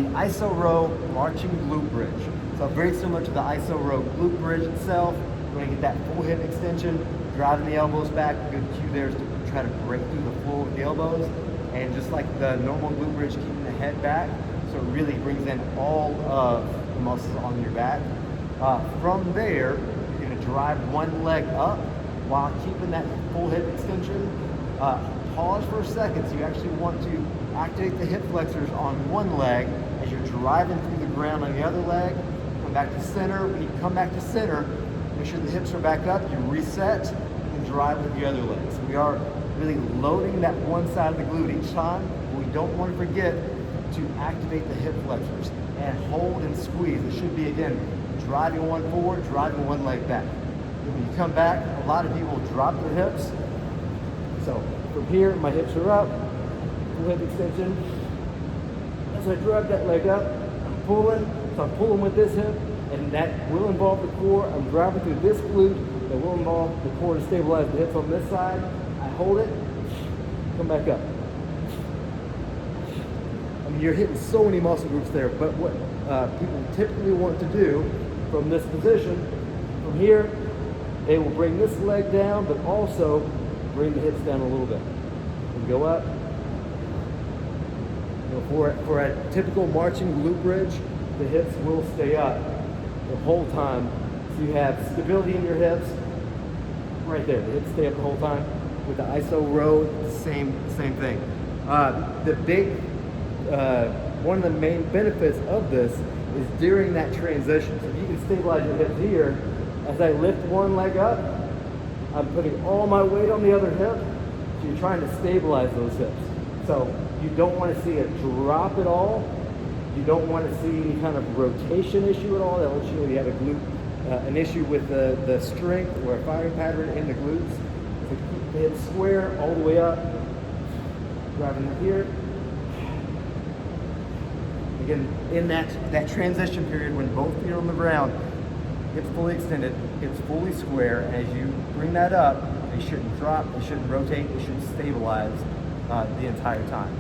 the iso row marching glute bridge. So very similar to the iso row glute bridge itself. We're gonna get that full hip extension, driving the elbows back. A good cue there is to try to break through the floor with the elbows. And just like the normal glute bridge, keeping the head back, so it really brings in all of the muscles on your back. From there, you're gonna drive one leg up while keeping that full hip extension. Pause for a second, so you actually want to activate the hip flexors on one leg as you're driving through the ground on the other leg. Come back to center. When you come back to center, make sure the hips are back up, you reset, and drive with the other leg. So we are really loading that one side of the glute each time. We don't want to forget to activate the hip flexors and hold and squeeze. It should be, again, driving one forward, driving one leg back. And when you come back, a lot of people drop their hips. So from here, my hips are up, full hip extension. As I drive that leg up, I'm pulling. So I'm pulling with this hip, and that will involve the core. I'm driving through this glute. That will involve the core to stabilize the hips on this side. I hold it, come back up. I mean, you're hitting so many muscle groups there, but what people typically want to do from this position, from here, they will bring this leg down, but also bring the hips down a little bit. And go up. You know, for a typical marching glute bridge, the hips will stay up the whole time. So you have stability in your hips right there. The hips stay up the whole time. With the iso row, same thing. The big, one of the main benefits of this is during that transition. So if you can stabilize your hips here, as I lift one leg up, I'm putting all my weight on the other hip. So you're trying to stabilize those hips. So you don't want to see a drop at all. You don't want to see any kind of rotation issue at all. That will show you have a glute, an issue with the strength or a firing pattern in the glutes. So keep the hips square all the way up. Driving up here. Again, in that transition period when both feet are on the ground, hips fully extended, hips fully square. As you bring that up, they shouldn't drop, they shouldn't rotate, they should stabilize the entire time.